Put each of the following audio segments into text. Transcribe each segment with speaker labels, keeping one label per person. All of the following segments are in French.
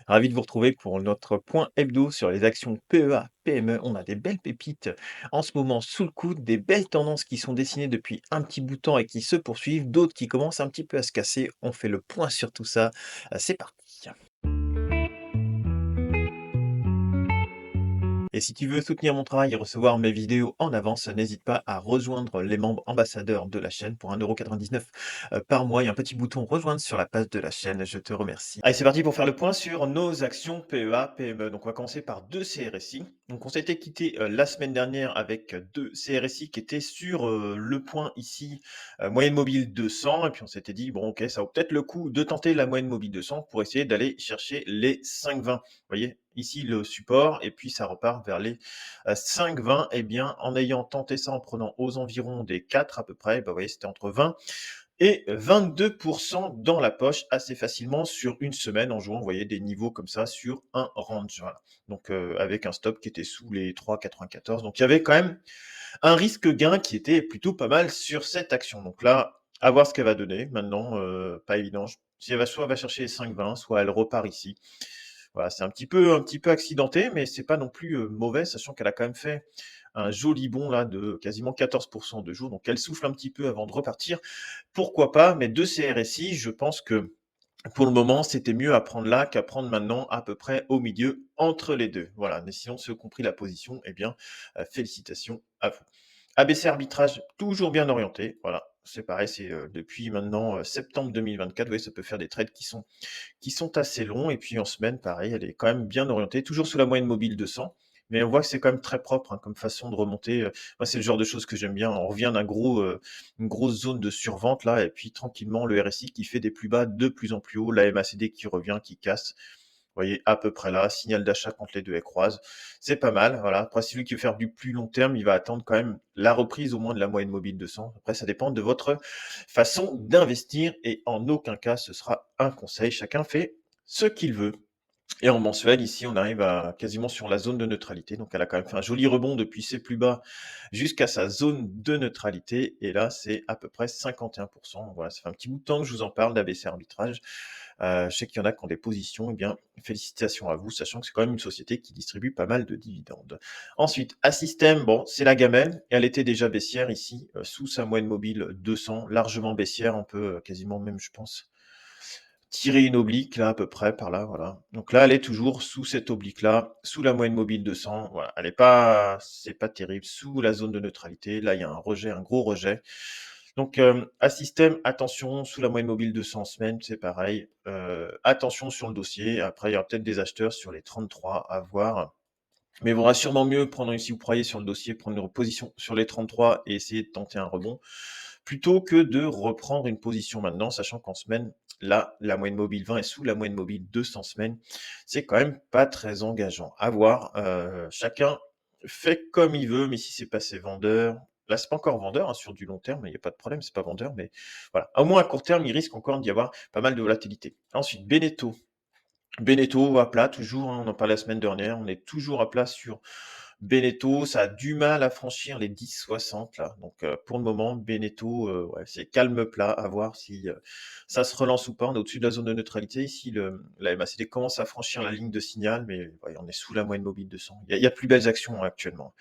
Speaker 1: Ravi de vous retrouver pour notre point hebdo sur les actions PEA, PME. On a des belles pépites en ce moment sous le coude, des belles tendances qui sont dessinées depuis un petit bout de temps et qui se poursuivent, d'autres qui commencent un petit peu à se casser. On fait le point sur tout ça. C'est parti. Et si tu veux soutenir mon travail et recevoir mes vidéos en avance, n'hésite pas à rejoindre les membres ambassadeurs de la chaîne pour 1,99 € par mois. Il y a un petit bouton rejoindre sur la page de la chaîne. Je te remercie. Allez, c'est parti pour faire le point sur nos actions PEA, PME. Donc, on va commencer par deux CRSI. Donc, on s'était quitté la semaine dernière avec deux CRSI qui étaient sur le point ici, moyenne mobile 200. Et puis, on s'était dit, bon, ok, ça vaut peut-être le coup de tenter la moyenne mobile 200 pour essayer d'aller chercher les 5,20. Vous voyez, ici le support, et puis ça repart vers les 5,20. Et bien, en ayant tenté ça, en prenant aux environs des 4 à peu près, bah, vous voyez, c'était entre 20 et 22 dans la poche assez facilement sur une semaine en jouant, vous voyez, des niveaux comme ça sur un range. Voilà. Donc, avec un stop qui était sous les 3,94. Donc, il y avait quand même un risque gain qui était plutôt pas mal sur cette action. Donc là, à voir ce qu'elle va donner. Maintenant, pas évident. Si elle va soit elle va chercher les 5,20, soit elle repart ici. Voilà, c'est un petit peu accidenté, mais c'est pas non plus mauvais, sachant qu'elle a quand même fait un joli bond là de quasiment 14 de jour. Donc elle souffle un petit peu avant de repartir. Pourquoi pas? Mais de ces RSI, je pense que pour le moment, c'était mieux à prendre là qu'à prendre maintenant à peu près au milieu entre les deux. Voilà, mais sinon, ceux qui ont pris la position, eh bien, félicitations à vous. ABC arbitrage, toujours bien orienté. Voilà, c'est pareil, c'est depuis maintenant septembre 2024. Vous voyez, ça peut faire des trades qui sont assez longs. Et puis en semaine, pareil, elle est quand même bien orientée, toujours sous la moyenne mobile 200. Mais on voit que c'est quand même très propre comme façon de remonter. Moi, c'est le genre de choses que j'aime bien. On revient une grosse zone de survente là, et puis tranquillement le RSI qui fait des plus bas de plus en plus haut, la MACD qui revient, qui casse. Vous voyez, à peu près là, signal d'achat quand les deux elles croisent. C'est pas mal, voilà. Après, celui qui veut faire du plus long terme, il va attendre quand même la reprise au moins de la moyenne mobile 200. Après, ça dépend de votre façon d'investir et en aucun cas ce sera un conseil. Chacun fait ce qu'il veut. Et en mensuel, ici, on arrive à quasiment sur la zone de neutralité. Donc, elle a quand même fait un joli rebond depuis ses plus bas jusqu'à sa zone de neutralité. Et là, c'est à peu près 51%. Voilà, ça fait un petit bout de temps que je vous en parle d'ABC Arbitrage. Je sais qu'il y en a qui ont des positions. Eh bien, félicitations à vous, sachant que c'est quand même une société qui distribue pas mal de dividendes. Ensuite, Assystem, bon, c'est la gamelle. Elle était déjà baissière ici, sous sa moyenne mobile 200, largement baissière. On peut quasiment même, je pense, tirer une oblique là à peu près par là, voilà. Donc là, elle est toujours sous cette oblique-là, sous la moyenne mobile 200, voilà. Elle est pas c'est pas terrible, sous la zone de neutralité. Là, il y a un rejet, un gros rejet. Donc, à système, attention, sous la moyenne mobile 200 en semaine, c'est pareil. Attention sur le dossier. Après, il y aura peut-être des acheteurs sur les 33 à voir. Mais il vaudra sûrement mieux prendre, si vous croyez sur le dossier, prendre une position sur les 33 et essayer de tenter un rebond, plutôt que de reprendre une position maintenant, sachant qu'en semaine, là, la moyenne mobile 20 est sous la moyenne mobile 200 semaines. C'est quand même pas très engageant. À voir, chacun fait comme il veut, mais si c'est pas ses vendeurs, là, c'est pas encore vendeur sur du long terme, il n'y a pas de problème, c'est pas vendeur, mais voilà. Au moins à court terme, il risque encore d'y avoir pas mal de volatilité. Ensuite, Beneteau à plat toujours, on en parlait la semaine dernière, on est toujours à plat sur Beneteau, ça a du mal à franchir les 10,60 là. Donc pour le moment, Beneteau, ouais, c'est calme plat, à voir si ça se relance ou pas. On est au-dessus de la zone de neutralité. Ici, la MACD commence à franchir la ligne de signal, mais ouais, on est sous la moyenne mobile 200. Il y a plus belles actions actuellement.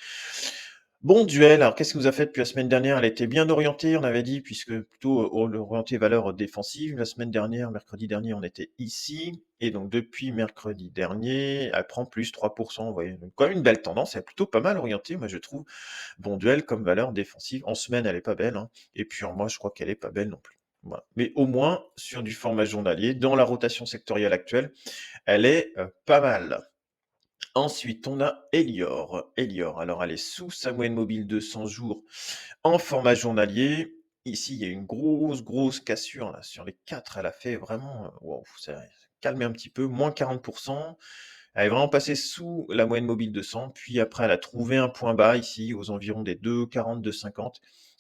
Speaker 1: Bon duel, alors qu'est-ce que vous a fait depuis la semaine dernière? Elle était bien orientée, on avait dit, puisque plutôt orientée valeur défensive. La semaine dernière, mercredi dernier, on était ici. Et donc depuis mercredi dernier, elle prend plus 3%. Vous voyez, donc quand même une belle tendance, elle est plutôt pas mal orientée, moi je trouve. Bon duel comme valeur défensive. En semaine, elle est pas belle, hein. Et puis en mois, je crois qu'elle est pas belle non plus. Voilà. Mais au moins, sur du format journalier, dans la rotation sectorielle actuelle, elle est pas mal. Ensuite, on a Elior. Elior, alors elle est sous sa moyenne mobile de 100 jours en format journalier. Ici, il y a une grosse, grosse cassure là. Sur les 4, elle a fait vraiment, wow, ça a calmé un petit peu, moins 40%. Elle est vraiment passée sous la moyenne mobile de 100. Puis après, elle a trouvé un point bas ici, aux environs des 2,40, 2,50.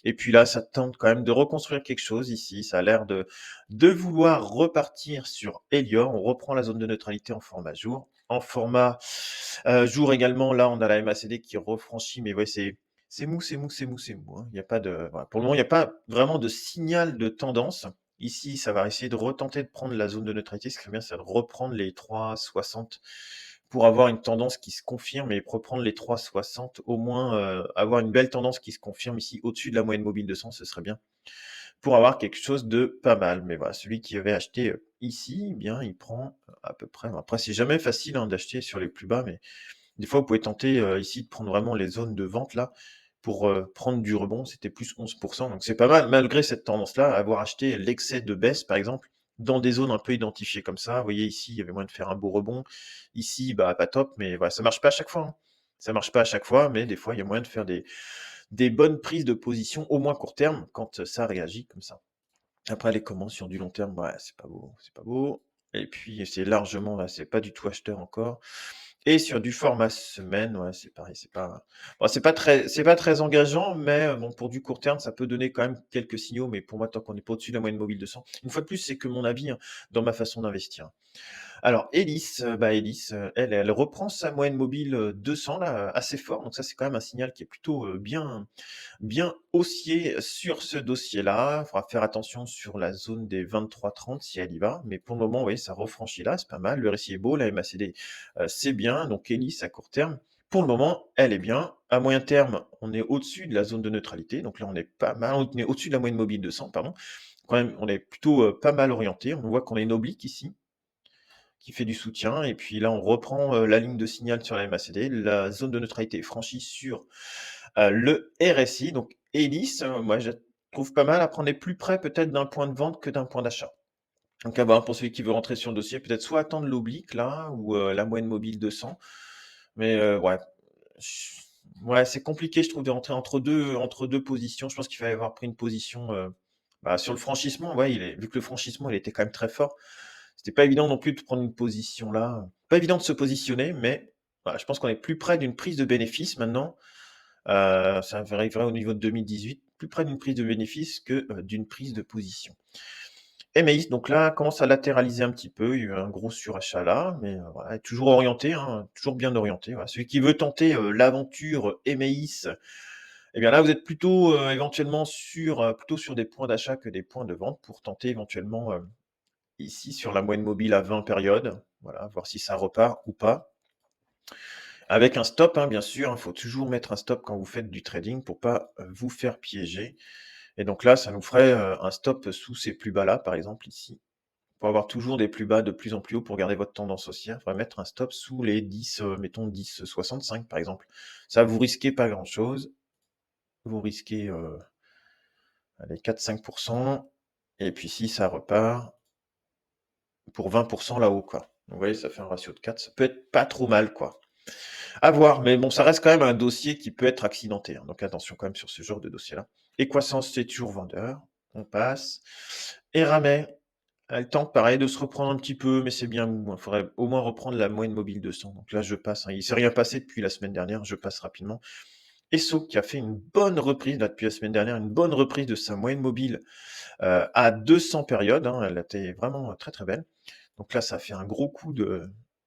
Speaker 1: Et puis là, ça tente quand même de reconstruire quelque chose ici. Ça a l'air de vouloir repartir sur Elior. On reprend la zone de neutralité en format jour. En format jour également, là, on a la MACD qui refranchit, mais ouais, c'est mou, c'est mou, c'est mou, c'est mou, hein. Il y a pas de, voilà. Pour le moment, il n'y a pas vraiment de signal de tendance. Ici, ça va essayer de retenter de prendre la zone de neutralité. Ce qui serait bien, c'est de reprendre les 3,60 pour avoir une tendance qui se confirme et reprendre les 3,60 au moins, avoir une belle tendance qui se confirme ici au-dessus de la moyenne mobile de 200, ce serait bien pour avoir quelque chose de pas mal. Mais voilà, celui qui avait acheté, ici, eh bien, il prend, à peu près après c'est jamais facile, hein, d'acheter sur les plus bas, mais des fois, vous pouvez tenter, ici de prendre vraiment les zones de vente là, pour, prendre du rebond. C'était plus 11, donc c'est pas mal malgré cette tendance-là, avoir acheté l'excès de baisse, par exemple, dans des zones un peu identifiées comme ça. Vous voyez ici, il y avait moyen de faire un beau rebond. Ici, bah, pas top, mais voilà, ça marche pas à chaque fois, hein. Ça marche pas à chaque fois, mais des fois, il y a moyen de faire des bonnes prises de position, au moins court terme, quand, ça réagit comme ça. Après les commandes sur du long terme, ouais, c'est pas beau, c'est pas beau et puis c'est largement là, c'est pas du tout acheteur encore. Et sur du format semaine, ouais, c'est pareil, c'est pas bon, c'est pas très engageant, mais bon, pour du court terme, ça peut donner quand même quelques signaux, mais pour moi, tant qu'on n'est pas au-dessus de la moyenne mobile de 100, une fois de plus, c'est que mon avis, hein, dans ma façon d'investir. Alors Elis, bah, Elis, elle reprend sa moyenne mobile, 200 là, assez fort, donc ça, c'est quand même un signal qui est plutôt, bien haussier sur ce dossier-là. Il faudra faire attention sur la zone des 23,30 si elle y va, mais pour le moment, oui, ça refranchit là, c'est pas mal. Le récit est beau, la MACD, c'est bien, donc Elis à court terme, pour le moment, elle est bien. À moyen terme, on est au-dessus de la zone de neutralité, donc là, on est pas mal, on est au-dessus de la moyenne mobile de 100, pardon. Quand même, on est plutôt, pas mal orienté. On voit qu'on a une oblique ici, qui fait du soutien et puis là, on reprend, la ligne de signal sur la MACD. La zone de neutralité est franchie sur, le RSI, donc Elis, moi je trouve pas mal. Après on est plus près peut-être d'un point de vente que d'un point d'achat. Donc à voir pour celui qui veut rentrer sur le dossier, peut-être soit attendre l'oblique là ou, la moyenne mobile 200. Mais, ouais, ch ouais, c'est compliqué je trouve de rentrer entre deux positions. Je pense qu'il fallait avoir pris une position, bah, sur le franchissement, ouais, vu que le franchissement, il était quand même très fort, c'était pas évident non plus de prendre une position là, pas évident de se positionner, mais voilà, je pense qu'on est plus près d'une prise de bénéfice maintenant. Ça arriverait au niveau de 2018, plus près d'une prise de bénéfice que, d'une prise de position. Emeis, donc là, commence à latéraliser un petit peu. Il y a eu un gros surachat là, mais, voilà, toujours orienté, hein, toujours bien orienté, voilà. Celui qui veut tenter, l'aventure Emeis, eh bien là, vous êtes plutôt, éventuellement plutôt sur des points d'achat que des points de vente pour tenter éventuellement, ici sur la moyenne mobile à 20 périodes, voilà, voir si ça repart ou pas. Avec un stop, hein, bien sûr, il faut toujours mettre un stop quand vous faites du trading pour pas, vous faire piéger et donc là, ça nous ferait, un stop sous ces plus bas là, par exemple ici. Pour avoir toujours des plus bas de plus en plus haut pour garder votre tendance haussière, il faudrait mettre un stop sous les 10, mettons 10,65 par exemple. Ça, vous risquez pas grand-chose. Vous risquez, allez 4-5 et puis si ça repart pour 20 là-haut, quoi. Donc vous voyez, ça fait un ratio de 4, ça peut être pas trop mal, quoi. À voir, mais bon, ça reste quand même un dossier qui peut être accidenté, hein, donc attention quand même sur ce genre de dossier-là. Equasens, c'est toujours vendeur, on passe. Eramet, elle tente pareil de se reprendre un petit peu, mais c'est bien mou, hein. Il faudrait au moins reprendre la moyenne mobile 200. Donc là, je passe, hein. Il s'est rien passé depuis la semaine dernière, je passe rapidement. Esso qui a fait une bonne reprise là depuis la semaine dernière, une bonne reprise de sa moyenne mobile, à 200 périodes, hein. Elle était vraiment, très, très belle. Donc là, ça fait un gros coup de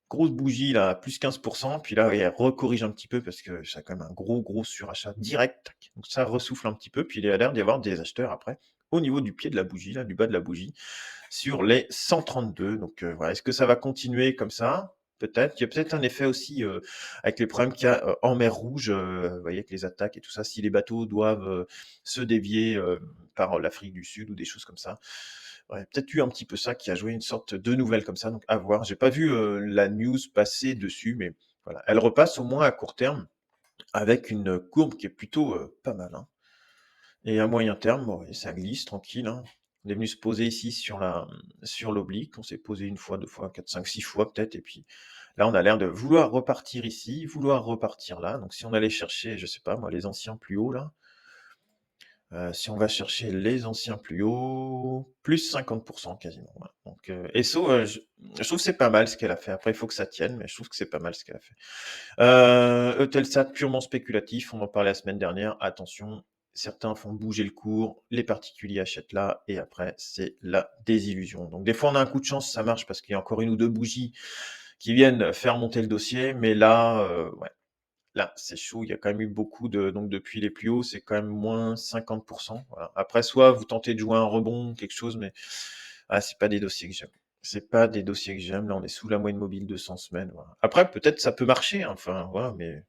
Speaker 1: grosse bougie là, à plus 15. Puis là, oui, elle recorrige un petit peu parce que c'est quand même un gros, gros surachat direct. Tac. Donc ça ressouffle un petit peu, puis il y a l'air d'y avoir des acheteurs après, au niveau du pied de la bougie, là, du bas de la bougie, sur les 132. Donc voilà, est-ce que ça va continuer comme ça? Peut-être. Il y a peut-être un effet aussi, avec les problèmes qu'il y a, en mer Rouge, vous voyez, avec les attaques et tout ça, si les bateaux doivent, se dévier, par l'Afrique du Sud ou des choses comme ça. Ouais, peut-être eu un petit peu ça qui a joué une sorte de nouvelle comme ça, donc à voir. J'ai pas vu, la news passer dessus, mais voilà. Elle repasse au moins à court terme avec une courbe qui est plutôt, pas mal, hein et à moyen terme, bon, ouais, ça glisse tranquille, hein. On est venu se poser ici sur l'oblique. On s'est posé une fois, 2 fois, 4, 5, 6 fois peut-être et puis là, on a l'air de vouloir repartir ici, vouloir repartir là. Donc si on allait chercher, je sais pas moi, les anciens plus hauts là, si on va chercher les anciens plus hauts, plus 50 quasiment, ouais. Donc, Esso, je trouve que c'est pas mal ce qu'elle a fait. Après, il faut que ça tienne, mais je trouve que c'est pas mal ce qu'elle a fait. Eutelsat purement spéculatif, on en parlait la semaine dernière. Attention, certains font bouger le cours, les particuliers achètent là, et après, c'est la désillusion. Donc, des fois, on a un coup de chance, ça marche parce qu'il y a encore une ou deux bougies qui viennent faire monter le dossier, mais là, ouais, là, c'est chaud, il y a quand même eu beaucoup de donc depuis les plus hauts, c'est quand même moins 50. Voilà. Après, soit vous tentez de jouer un rebond, quelque chose, mais c'est pas des dossiers que j'aime. C'est pas des dossiers que j'aime. Là, on est sous la moyenne mobile de 100 semaines, voilà. Après, peut-être ça peut marcher, hein, enfin, voilà, mais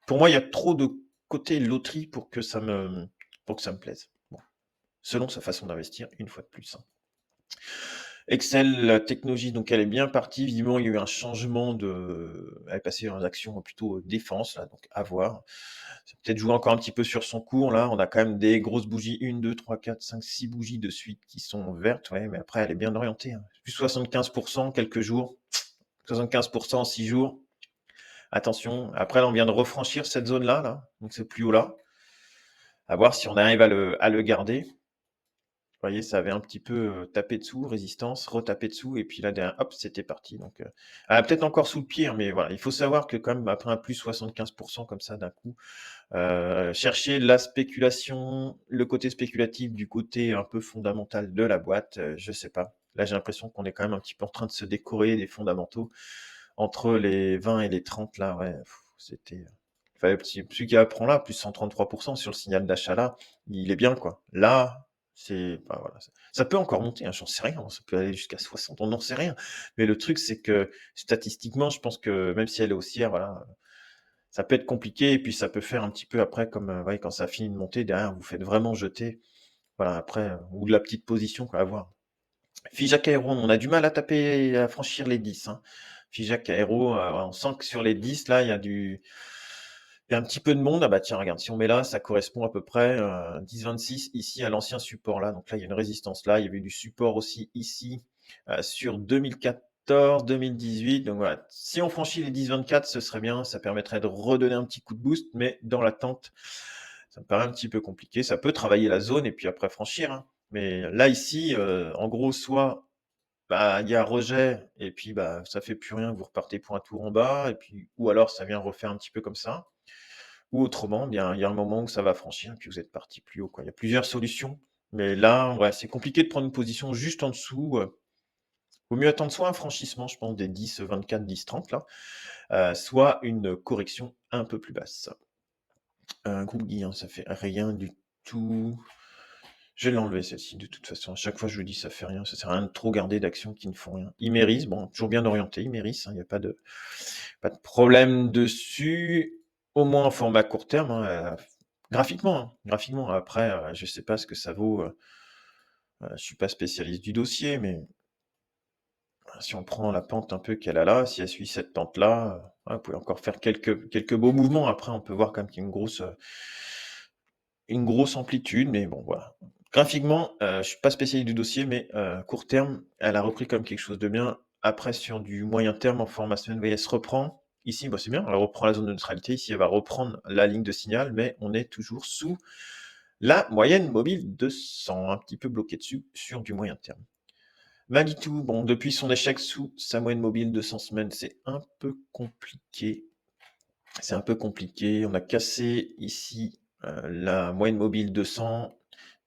Speaker 1: pour moi, il y a trop de côté loterie pour que ça me plaise. Bon, selon sa façon d'investir, une fois de plus, hein. Excel, la technologie, donc elle est bien partie. Visiblement, il y a eu un changement elle est passée en action plutôt défense, là, donc à voir. Ça a peut-être joué encore un petit peu sur son cours, là. On a quand même des grosses bougies, 1, 2, 3, 4, 5, 6 bougies de suite qui sont vertes, ouais, mais après, elle est bien orientée, hein. Plus 75 quelques jours, 75 en 6 jours. Attention, après, là, on vient de refranchir cette zone-là, là, donc c'est plus haut là. À voir si on arrive à le garder. Vous voyez, ça avait un petit peu, tapé dessous, résistance, retapé dessous et puis là derrière, hop, c'était parti donc peut-être encore sous le pied, hein, mais voilà, il faut savoir que quand même après un plus 75 comme ça d'un coup, chercher la spéculation, le côté spéculatif du côté un peu fondamental de la boîte, je sais pas. Là, j'ai l'impression qu'on est quand même un petit peu en train de se décorer des fondamentaux. Entre les 20 et les 30 là, ouais, c'était, fallait celui qui apprend là, plus 133 sur le signal d'achat là, il est bien quoi. Là, c'est bah, voilà, ça peut encore monter, hein, j'en sais rien, hein, ça peut aller jusqu'à 60, on n'en sait rien. Mais le truc, c'est que statistiquement, je pense que même si elle est haussière, voilà, ça peut être compliqué et puis ça peut faire un petit peu après comme, ouais, quand ça finit de monter, derrière, vous faites vraiment jeter. Voilà, après, ou de la petite position quoi, à voir. Figeac Aéro, on a du mal à taper, à franchir les 10, hein. Figeac Aéro, on sent que sur les 10 là, il y a un petit peu de monde. Ah bah tiens, regarde, si on met là, ça correspond à peu près, 10,26 ici à l'ancien support là. Donc là, il y a une résistance là. Il y avait du support aussi ici, sur 2014-2018. Donc voilà, si on franchit les 10,24, ce serait bien. Ça permettrait de redonner un petit coup de boost, mais dans l'attente, ça me paraît un petit peu compliqué. Ça peut travailler la zone et puis après franchir, hein. Mais là, ici, en gros, soit il y a rejet et puis, bah, ça fait plus rien, vous repartez pour un tour en bas et puis ou alors ça vient refaire un petit peu comme ça. Ou autrement, bien, il y a un moment où ça va franchir et puis vous êtes parti plus haut, quoi. Il y a plusieurs solutions, mais là, ouais, c'est compliqué de prendre une position juste en dessous, vaut mieux attendre soit un franchissement, je pense, des 10-24, 10-30 là, soit une correction un peu plus basse. Groupe Guy, hein, ça fait rien du tout. Je vais l'enlever celle-ci de toute façon. À chaque fois je vous dis ça fait rien, ça sert à rien de trop garder d'actions qui ne font rien. Imerys, bon, toujours bien orienté, Imerys, hein, il y a pas de problème dessus, au moins en format court terme, hein, graphiquement, hein, graphiquement. Après, je sais pas ce que ça vaut, je suis pas spécialiste du dossier, mais si on prend la pente un peu qu'elle a là, si elle suit cette pente-là, ouais, vous pouvez encore faire quelques beaux mouvements. Après, on peut voir quand même qu'il y a une grosse amplitude, mais bon, voilà. Graphiquement, je suis pas spécialiste du dossier, mais court terme, elle a repris comme quelque chose de bien. Après, sur du moyen terme, en format semaine, vous voyez, elle se reprend. Ici, bah, c'est bien, elle reprend la zone de neutralité. Ici, elle va reprendre la ligne de signal, mais on est toujours sous la moyenne mobile de 100, un petit peu bloqué dessus sur du moyen terme. Manitou, bon, depuis son échec sous sa moyenne mobile de 100 semaines, c'est un peu compliqué. C'est un peu compliqué. On a cassé ici la moyenne mobile 200.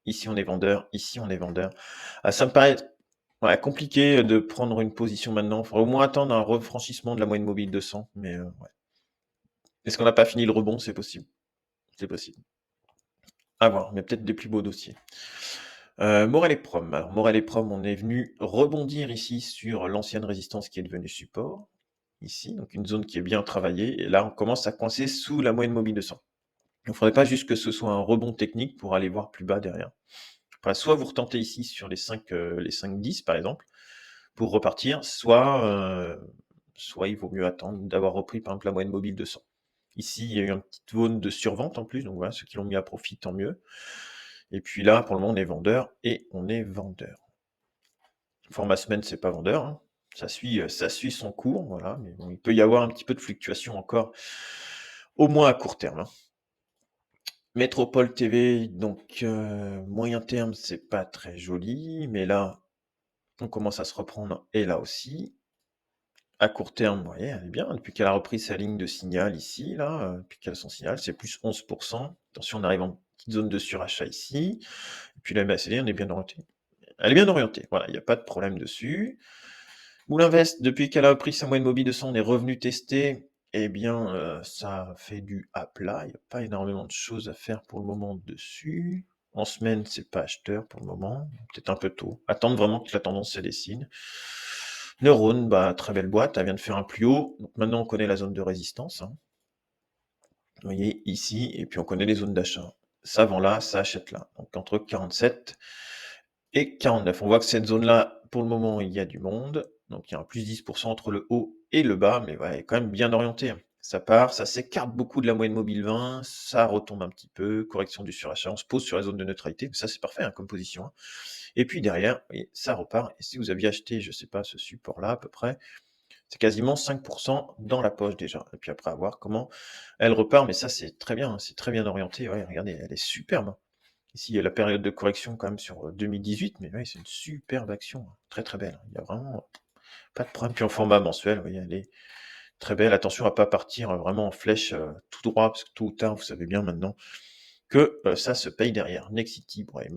Speaker 1: Ici, on est vendeur. Ici, on est vendeur. Ça me paraît ouais, compliqué de prendre une position maintenant. Il faudrait au moins attendre un refranchissement de la moyenne mobile 200. Mais ouais. Est-ce qu'on n'a pas fini le rebond? C'est possible. C'est possible. À voir. Mais peut-être des plus beaux dossiers. Morel et Prom. Alors, Morel et Prom, on est venu rebondir ici sur l'ancienne résistance qui est devenue support. Ici, donc une zone qui est bien travaillée. Et là, on commence à coincer sous la moyenne mobile 200. Il ne faudrait pas juste que ce soit un rebond technique pour aller voir plus bas derrière. Enfin, soit vous retentez ici sur les 5-10 par exemple, pour repartir, soit il vaut mieux attendre d'avoir repris par exemple la moyenne mobile 200. Ici, il y a eu une petite zone de survente en plus, donc voilà, ceux qui l'ont mis à profit, tant mieux. Et puis là, pour le moment, on est vendeur et on est vendeur. Format semaine, c'est pas vendeur, hein. Ça suit son cours, voilà, mais bon, il peut y avoir un petit peu de fluctuation encore, au moins à court terme, hein. Métropole TV, donc moyen terme, c'est pas très joli, mais là, on commence à se reprendre et là aussi. À court terme, vous voyez, elle est bien. Depuis qu'elle a repris sa ligne de signal ici, là, depuis qu'elle a son signal, c'est plus 11. Attention, on arrive en petite zone de surachat ici. Et puis la MACD, on est bien orienté. Elle est bien orientée, voilà, il n'y a pas de problème dessus. Moulinvest, depuis qu'elle a repris sa moyenne mobile de 100, on est revenu tester Eh bien, ça fait du A plat, il y a pas énormément de choses à faire pour le moment dessus. En semaine, c'est pas acheteur pour le moment, peut-être un peu tôt. Attendre vraiment que la tendance se dessine. Neuron, bah, très belle boîte, elle vient de faire un plus haut, donc maintenant on connaît la zone de résistance, hein. Vous voyez ici et puis on connaît les zones d'achat. Ça vend là, ça achète là, donc entre 47 et 49. On voit que cette zone-là, pour le moment, il y a du monde, donc il y a un plus 10 entre le haut et le bas, mais ouais, elle est quand même bien orientée, hein. Ça part, ça s'écarte beaucoup de la moyenne mobile 20, ça retombe un petit peu, correction du surachat, on se pose sur la zone de neutralité, ça c'est parfait, hein, comme position, hein. Et puis derrière, vous voyez, ça repart, et si vous aviez acheté, je sais pas, ce support-là à peu près, c'est quasiment 5 dans la poche déjà. Et puis après, à voir comment elle repart, mais ça c'est très bien, hein, c'est très bien orienté. Ouais, regardez, elle est superbe, hein. Ici, il y a la période de correction quand même sur 2018, mais ouais, c'est une superbe action, hein, très très belle, hein. Il y a vraiment pas de problème. Puis en format mensuel, vous voyez, elle est très belle. Attention à pas partir vraiment en flèche tout droit, parce que tôt ou tard, vous savez bien maintenant que ça se paye derrière. Nexity, bon, elle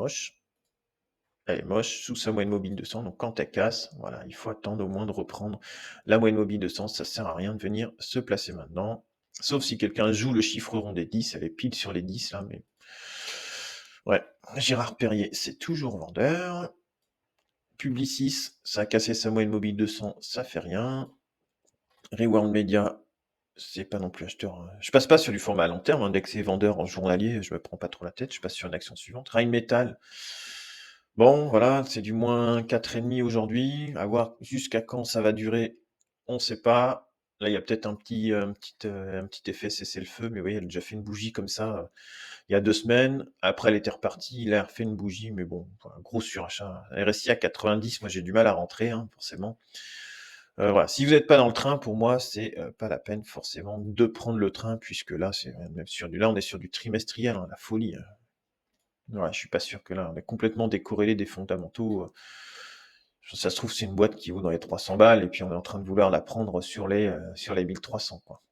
Speaker 1: est moche, sous sa moyenne mobile 200, donc quand elle casse, voilà, il faut attendre au moins de reprendre la moyenne mobile 200, ça sert à rien de venir se placer maintenant, sauf si quelqu'un joue le chiffre rond des 10, elle est pile sur les 10 là, mais ouais, Gérard Perrier, c'est toujours vendeur. Publicis, ça a cassé sa moyenne mobile 200, ça fait rien. Reworld Media, c'est pas non plus acheteur, hein. Je passe pas sur du format à long terme, hein, dès que c'est vendeur en journalier, je me prends pas trop la tête, je passe sur une action suivante. Rheinmetall, bon, voilà, c'est du moins 4,5 aujourd'hui. À voir jusqu'à quand ça va durer, on ne sait pas. Là, il y a peut-être un petit effet cessez-le-feu, mais vous voyez, elle a déjà fait une bougie comme ça il y a 2 semaines. Après, elle était repartie, il a refait une bougie, mais bon, voilà, gros surachat. RSI à 90, moi j'ai du mal à rentrer, hein, forcément. Voilà, si vous n'êtes pas dans le train, pour moi, c'est pas la peine forcément de prendre le train, puisque là, c'est même là, on est sur du trimestriel, hein, la folie. Ouais, je suis pas sûr que là, on est complètement décorrélé des fondamentaux. Ça se trouve, c'est une boîte qui vaut dans les 300 balles, et puis on est en train de vouloir la prendre sur les 1300, quoi.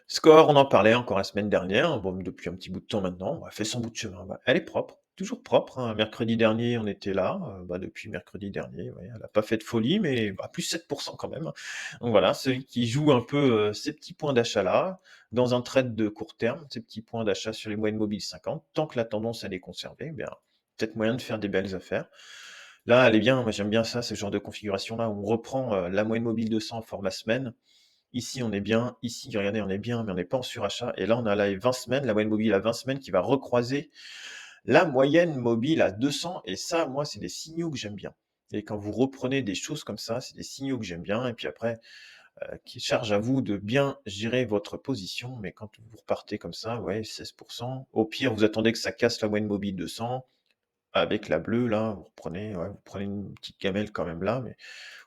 Speaker 1: Score, on en parlait encore la semaine dernière, bon, depuis un petit bout de temps maintenant, on a fait son bout de chemin. Bah, elle est propre, toujours propre, hein. Mercredi dernier, on était là, bah, depuis mercredi dernier, ouais, elle n'a pas fait de folie, mais bah, plus 7% quand même, hein. Donc voilà, celui qui joue un peu ces petits points d'achat-là, dans un trade de court terme, ces petits points d'achat sur les moyennes mobiles 50, tant que la tendance elle est conservée, eh bien, peut-être moyen de faire des belles affaires. Là, elle est bien, moi j'aime bien ça, ce genre de configuration-là, où on reprend la moyenne mobile 200 en format semaine. Ici, on est bien. Ici, regardez, on est bien, mais on n'est pas en surachat. Et là, on a la 20 semaines, la moyenne mobile à 20 semaines qui va recroiser la moyenne mobile à 200. Et ça, moi, c'est des signaux que j'aime bien. Et quand vous reprenez des choses comme ça, c'est des signaux que j'aime bien. Et puis après, qui charge à vous de bien gérer votre position. Mais quand vous repartez comme ça, ouais, 16%. Au pire, vous attendez que ça casse la moyenne mobile 200. Avec la bleue, là, vous reprenez, ouais, vous prenez une petite gamelle quand même là, mais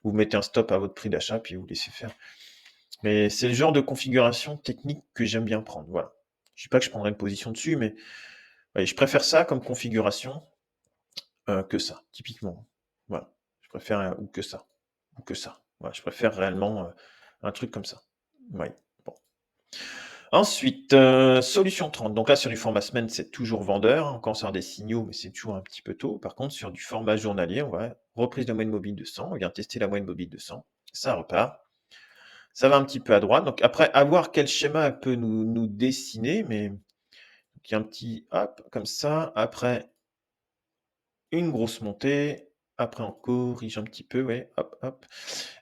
Speaker 1: vous mettez un stop à votre prix d'achat, puis vous laissez faire. Mais c'est le genre de configuration technique que j'aime bien prendre, voilà. Je dis pas que je prendrai une position dessus, mais ouais, je préfère ça comme configuration, que ça, typiquement. Voilà. Je préfère, ou que ça. Voilà, je préfère réellement, un truc comme ça. Oui, bon. Ensuite, solution 30. Donc là, sur du format semaine, c'est toujours vendeur, hein. Encore sur des signaux, mais c'est toujours un petit peu tôt. Par contre, sur du format journalier, on va reprise de moyenne mobile de 100, on vient tester la moyenne mobile de 100, ça repart. Ça va un petit peu à droite. Donc après, à voir quel schéma elle peut nous dessiner, mais il y a un petit hop, comme ça. Après, une grosse montée. Après, on corrige un petit peu, ouais, hop, hop.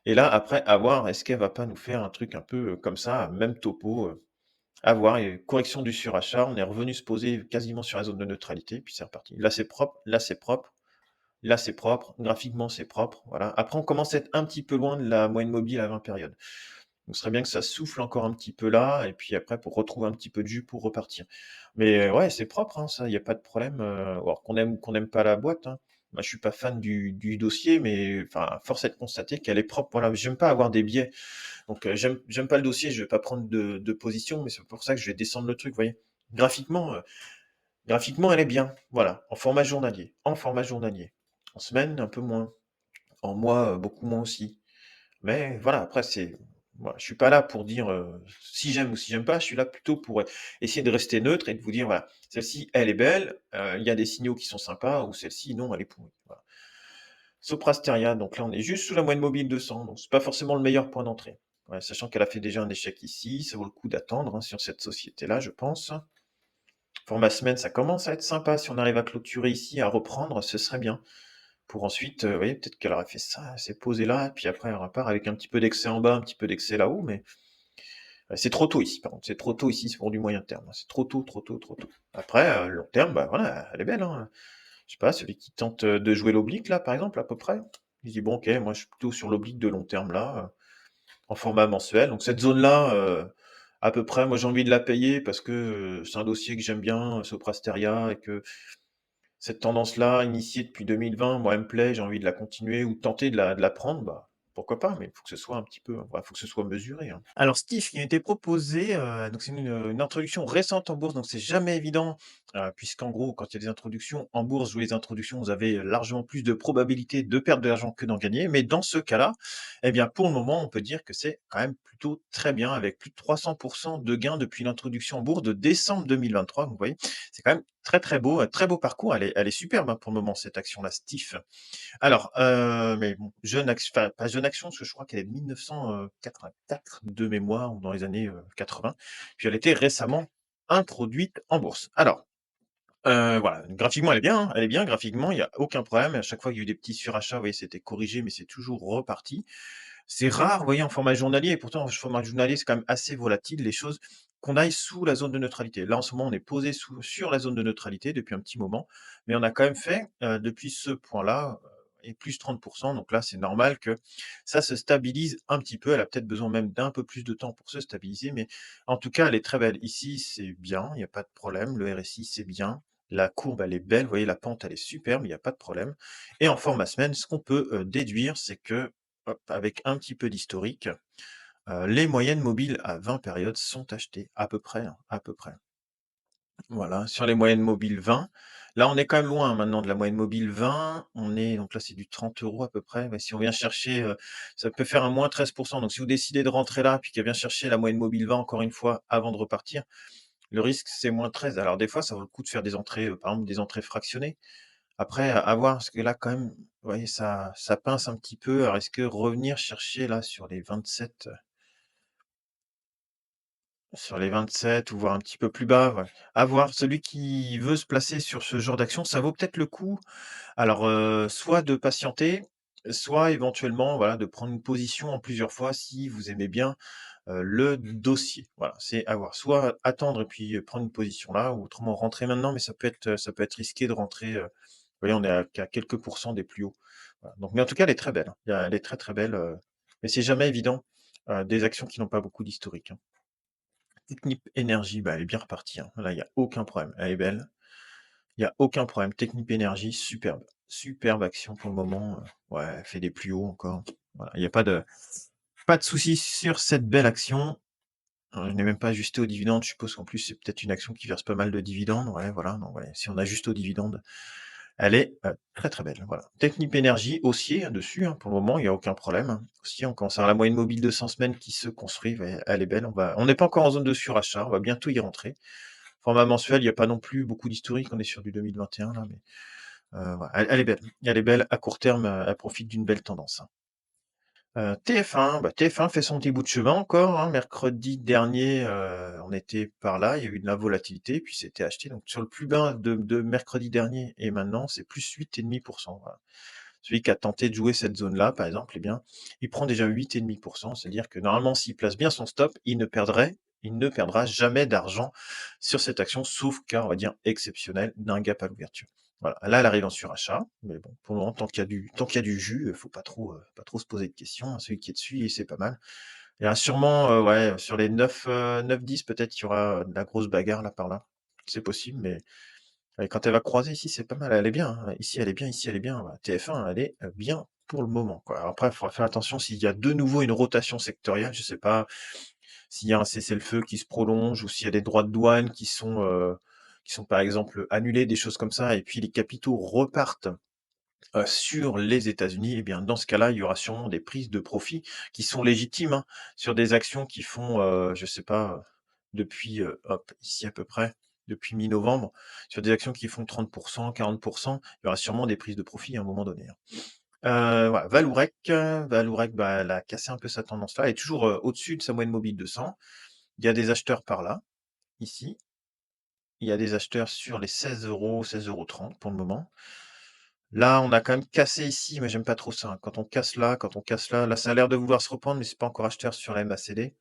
Speaker 1: Et là, après, à voir, est-ce qu'elle va pas nous faire un truc un peu comme ça, même topo, à voir. Et correction du surachat, on est revenu se poser quasiment sur la zone de neutralité, puis c'est reparti. Là, c'est propre, là, c'est propre. Là, c'est propre, graphiquement, c'est propre. Voilà. Après, on commence à être un petit peu loin de la moyenne mobile à 20 périodes. Donc, ce serait bien que ça souffle encore un petit peu là, et puis après, pour retrouver un petit peu de jus pour repartir. Mais ouais, c'est propre, hein, ça, il n'y a pas de problème. Alors qu'on aime ou qu'on n'aime pas la boîte, hein. Moi, je suis pas fan du dossier, mais enfin, force est de constater qu'elle est propre. Voilà, j'aime pas avoir des biais. Donc, j'aime pas le dossier, je vais pas prendre de position, mais c'est pour ça que je vais descendre le truc, vous voyez. Graphiquement, graphiquement, elle est bien. Voilà, en format journalier. En format journalier. En semaine, un peu moins. En mois, beaucoup moins aussi. Mais voilà, après c'est voilà, je suis pas là pour dire, si j'aime ou si j'aime pas, je suis là plutôt pour, essayer de rester neutre et de vous dire: «Voilà, celle-ci, elle est belle, il y a des signaux qui sont sympas» ou «Celle-ci, non, elle est pourrie». Voilà. Soprasteria, donc là, on est juste sous la moyenne mobile 200, donc c'est pas forcément le meilleur point d'entrée. Ouais, sachant qu'elle a fait déjà un échec ici, ça vaut le coup d'attendre, hein, sur cette société-là, je pense. Format semaine, ça commence à être sympa. Si on arrive à clôturer ici, à reprendre, ce serait bien. Pour ensuite, vous voyez, peut-être qu'elle aurait fait ça, elle s'est posée là, et puis après elle repart avec un petit peu d'excès en bas, un petit peu d'excès là-haut, mais c'est trop tôt ici, par contre. C'est trop tôt ici, c'est pour du moyen terme. C'est trop tôt, trop tôt, trop tôt. Après, long terme, bah voilà, elle est belle, hein. Je sais pas, celui qui tente de jouer l'oblique, là, par exemple, à peu près. Il dit, bon, ok, moi je suis plutôt sur l'oblique de long terme, là, en format mensuel. Donc cette zone-là, à peu près, moi j'ai envie de la payer parce que c'est un dossier que j'aime bien, Soprasteria, et que cette tendance-là, initiée depuis 2020, moi, elle me plaît, j'ai envie de la continuer ou de tenter de la prendre, bah, pourquoi pas, mais il faut que ce soit un petit peu, voilà, faut que ce soit mesuré, hein. Alors Steve, qui a été proposé, donc c'est une introduction récente en bourse, donc c'est jamais évident, puisqu'en gros, quand il y a des introductions en bourse ou les introductions, vous avez largement plus de probabilité de perdre de l'argent que d'en gagner. Mais dans ce cas-là, eh bien, pour le moment, on peut dire que c'est quand même plutôt très bien, avec plus de 300 de gains depuis l'introduction en bourse de décembre 2023. Donc vous voyez, c'est quand même très, très beau, un très beau parcours. Elle est superbe, hein, pour le moment, cette action-là, Stif. Alors, mais bon, jeune action, enfin, pas jeune action, parce que je crois qu'elle est de 1984 de mémoire, ou dans les années 80. Puis elle était récemment introduite en bourse. Alors, voilà, graphiquement, elle est bien, hein, elle est bien graphiquement, il y a aucun problème. À chaque fois qu'il y a eu des petits surachats, vous voyez, c'était corrigé, mais c'est toujours reparti. C'est rare, vous voyez, en format journalier, et pourtant, en format journalier, c'est quand même assez volatile, les choses, qu'on aille sous la zone de neutralité. Là, en ce moment, on est posé sur la zone de neutralité depuis un petit moment, mais on a quand même fait, depuis ce point-là, et plus 30. Donc là, c'est normal que ça se stabilise un petit peu. Elle a peut-être besoin même d'un peu plus de temps pour se stabiliser, mais en tout cas, elle est très belle. Ici, c'est bien, il n'y a pas de problème. Le RSI, c'est bien. La courbe, elle est belle. Vous voyez, la pente, elle est superbe, il n'y a pas de problème. Et en format semaine, ce qu'on peut, déduire, c'est que, hop, avec un petit peu d'historique, les moyennes mobiles à 20 périodes sont achetées, à peu près, hein, à peu près. Voilà, sur les moyennes mobiles 20. Là, on est quand même loin, hein, maintenant, de la moyenne mobile 20. On est donc là, c'est du 30 € à peu près. Ouais, si on vient chercher, ça peut faire un moins 13. Donc si vous décidez de rentrer là, puis qu'elle vient chercher la moyenne mobile 20 encore une fois avant de repartir, le risque, c'est moins 13. Alors des fois, ça vaut le coup de faire des entrées, par exemple, des entrées fractionnées. Après, à voir, parce que là, quand même, vous voyez, ça pince un petit peu. Alors, est-ce que revenir chercher là sur les 27 ou voir un petit peu plus bas, ouais, à voir. Celui qui veut se placer sur ce genre d'action, ça vaut peut-être le coup. Alors, soit de patienter, soit éventuellement, voilà, de prendre une position en plusieurs fois si vous aimez bien, le dossier. Voilà, c'est à voir. Soit attendre et puis, prendre une position là, ou autrement rentrer maintenant, mais ça peut être risqué de rentrer, vous voyez, on est qu'à quelques pourcents des plus hauts. Voilà, donc mais en tout cas, elle est très belle, hein. Elle est très, très belle, mais c'est jamais évident, des actions qui n'ont pas beaucoup d'historique, hein. Technip Énergie, bah, elle est bien repartie, hein. Là, il y a aucun problème. Elle est belle, il y a aucun problème. Technip Énergie, superbe. Superbe action pour le moment, ouais, elle fait des plus hauts encore. Voilà, il y a pas de souci sur cette belle action. Je n'ai même pas ajusté aux dividendes. Je suppose qu'en plus, c'est peut-être une action qui verse pas mal de dividendes. Ouais, voilà, donc ouais, si on ajuste aux dividendes, elle est, très, très belle, voilà. Technip Énergie, haussier, hein, dessus, hein, pour le moment, il y a aucun problème, hein. Haussier, on commence à avoir la moyenne mobile de 100 semaines qui se construit, ouais, elle est belle. On n'est pas encore en zone de surachat, on va bientôt y rentrer. Format mensuel, il y a pas non plus beaucoup d'historique, on est sur du 2021 là, mais voilà, elle est belle. Elle est belle à court terme, elle profite d'une belle tendance, hein. TF1, bah, TF1 fait son petit bout de chemin encore, hein. Mercredi dernier, on était par là, il y a eu de la volatilité, puis c'était acheté. Donc sur le plus bas de mercredi dernier et maintenant, c'est plus 8,5. Voilà. Celui qui a tenté de jouer cette zone-là, par exemple, eh bien, il prend déjà 8,5. C'est-à-dire que normalement, s'il place bien son stop, il ne perdra jamais d'argent sur cette action, sauf cas, on va dire, exceptionnel d'un gap à l'ouverture. Voilà. Là, elle arrive en surachat, mais bon, pour le moment, tant qu'il y a du jus, faut pas trop se poser de questions, hein. Celui qui est dessus, c'est pas mal. Il y aura sûrement, ouais, sur les 9-10, peut-être, il y aura de la grosse bagarre là par là. C'est possible, mais ouais, quand elle va croiser ici, c'est pas mal, elle est bien, hein. Ici, elle est bien, ici, elle est bien. Bah, TF1, elle est, bien pour le moment, quoi. Alors après, il faudra faire attention s'il y a de nouveau une rotation sectorielle, je sais pas, s'il y a un cessez-le-feu qui se prolonge ou s'il y a des droits de douane qui sont par exemple annulés, des choses comme ça, et puis les capitaux repartent, sur les États-Unis, eh bien, dans ce cas-là, il y aura sûrement des prises de profit qui sont légitimes, hein, sur des actions qui font, je sais pas, depuis, hop, ici à peu près, depuis mi-novembre, sur des actions qui font 30, 40, il y aura sûrement des prises de profit à un moment donné, hein. Voilà, Valourec, bah, elle a cassé un peu sa tendance là, elle est toujours, au-dessus de sa moyenne mobile de 100. Il y a des acheteurs par là, ici. Il y a des acheteurs sur les 16 €, 16,30 € pour le moment. Là, on a quand même cassé ici, mais j'aime pas trop ça, hein. Quand on casse là, là, ça a l'air de vouloir se reprendre, mais c'est pas encore acheteur sur la MACD.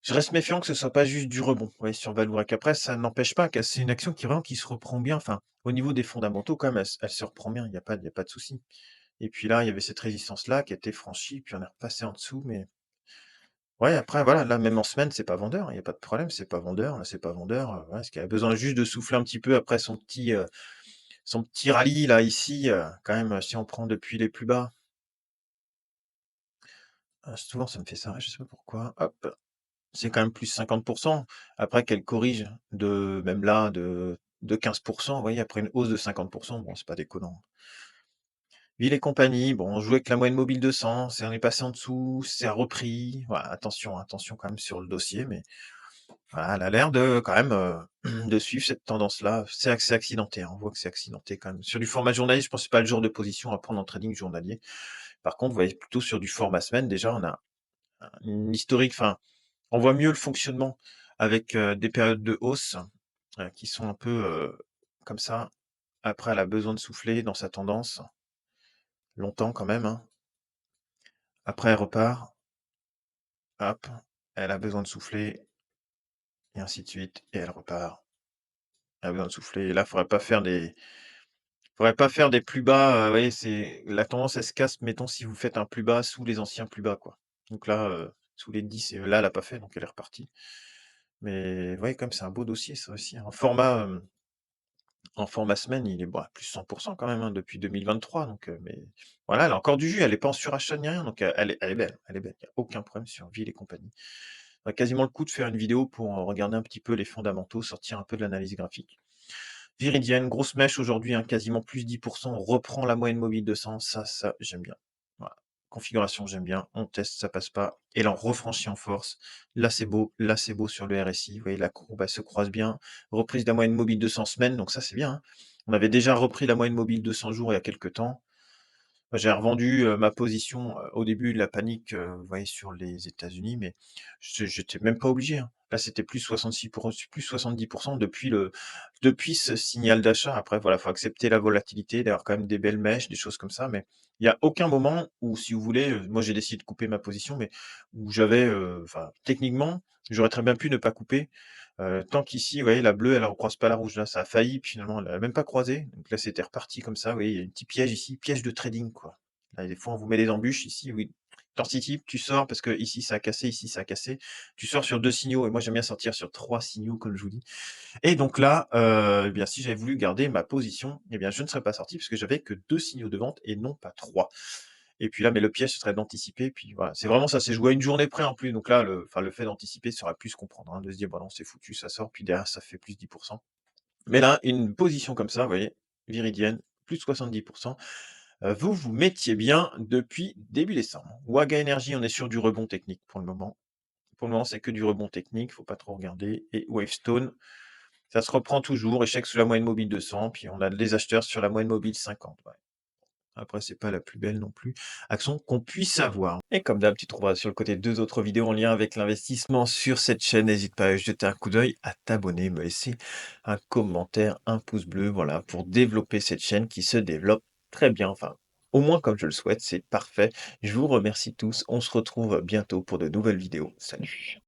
Speaker 1: Je reste méfiant que ce soit pas juste du rebond, ouais, sur Valourec. Après, ça n'empêche pas que c'est une action qui vraiment qui se reprend bien. Enfin, au niveau des fondamentaux, quand même, elle se reprend bien, il y a pas de souci. Et puis là, il y avait cette résistance-là qui a été franchie, puis on est repassé en dessous, mais ouais, après, voilà, là, même en semaine, c'est pas vendeur, il y a pas de problème, c'est pas vendeur, là, c'est pas vendeur, ouais, parce qu'il a besoin juste de souffler un petit peu après son petit rallye là, ici, quand même, si on prend depuis les plus bas, souvent ça me fait ça, je sais pas pourquoi, hop, c'est quand même plus 50. Après qu'elle corrige de même là, de 15, vous voyez, après une hausse de 50, bon, c'est pas déconnant. Ville et compagnie, bon, on jouait avec la moyenne mobile de 100, on est passé en dessous, c'est repris. Voilà, attention, attention quand même sur le dossier, mais voilà, elle a l'air de quand même, de suivre cette tendance-là. C'est accidenté, hein, on voit que c'est accidenté quand même. Sur du format journalier, je pense que c'est pas le genre de position à prendre en trading journalier. Par contre, vous voyez plutôt sur du format semaine, déjà, on a une historique, enfin, on voit mieux le fonctionnement avec, des périodes de hausse, qui sont un peu, comme ça. Après, elle a besoin de souffler dans sa tendance, longtemps quand même, hein. Après, elle repart, hop, elle a besoin de souffler et ainsi de suite et elle repart. Elle a besoin de souffler et là, faudrait pas faire des plus bas, vous voyez, c'est la tendance, elle se casse, mettons, si vous faites un plus bas sous les anciens plus bas, quoi. Donc là, sous les 10 et là, elle a pas fait, donc elle est repartie. Mais vous voyez, comme c'est un beau dossier, ça aussi, hein. En format semaine, il est, bah, plus 100 quand même, hein, depuis 2023, donc mais voilà, elle a encore du jus, elle est pas en surachat ni rien, donc elle est belle, elle est belle. Il y a aucun problème sur Ville et compagnie. Quasiment le coup de faire une vidéo pour, regarder un petit peu les fondamentaux, sortir un peu de l'analyse graphique. Viridienne, grosse mèche aujourd'hui, hein, quasiment plus 10. On reprend la moyenne mobile de 100, ça j'aime bien. Voilà. Configuration, j'aime bien, on teste, ça passe pas et là on refranchit en force. Là c'est beau sur le RSI, vous voyez la courbe, elle se croise bien. Reprise de la moyenne mobile de 100 semaines, donc ça c'est bien, hein. On avait déjà repris la moyenne mobile de 100 jours il y a quelque temps. J'ai revendu, ma position, au début de la panique, vous voyez sur les États-Unis, mais j'étais même pas obligé, hein. Là, c'était plus 66 plus 70 depuis ce signal d'achat. Après voilà, faut accepter la volatilité, d'avoir quand même des belles mèches, des choses comme ça, mais il y a aucun moment où si vous voulez, moi j'ai décidé de couper ma position, mais où j'avais, enfin techniquement, j'aurais très bien pu ne pas couper, tant qu'ici, vous voyez la bleue, elle ne recroise pas la rouge. Là, ça a failli, puis finalement elle a même pas croisé, donc là, c'était reparti comme ça, vous voyez, il y a un petit piège ici, piège de trading, quoi. Là, des fois, on vous met des embûches ici, oui. T'anticipes, tu sors parce que ici ça a cassé, ici ça a cassé. Tu sors sur 2 signaux et moi j'aime bien sortir sur 3 signaux comme je vous dis. Et donc là, eh bien si j'avais voulu garder ma position, eh bien je ne serais pas sorti parce que j'avais que 2 signaux de vente et non pas 3. Et puis là, mais le piège ce serait d'anticiper, puis voilà. C'est vraiment ça, c'est joué à une journée près en plus, donc là, le fait d'anticiper, ça aurait pu se comprendre, hein, de se dire: «Bah non, c'est foutu, ça sort», puis derrière ça fait plus 10. Mais là, une position comme ça, vous voyez, viridienne, plus 70. Vous vous mettiez bien depuis début décembre. Waga Energy, on est sur du rebond technique pour le moment. Pour le moment, c'est que du rebond technique, faut pas trop regarder. Et Wavestone, ça se reprend toujours, échec sous la moyenne mobile 200, puis on a des acheteurs sur la moyenne mobile 50. Ouais. Après, c'est pas la plus belle non plus action qu'on puisse avoir. Et comme d'hab, tu trouveras sur le côté 2 autres vidéos en lien avec l'investissement sur cette chaîne. N'hésite pas à jeter un coup d'œil, à t'abonner, me laisser un commentaire, un pouce bleu, voilà, pour développer cette chaîne qui se développe très bien. Enfin, au moins comme je le souhaite, c'est parfait. Je vous remercie tous. On se retrouve bientôt pour de nouvelles vidéos. Salut!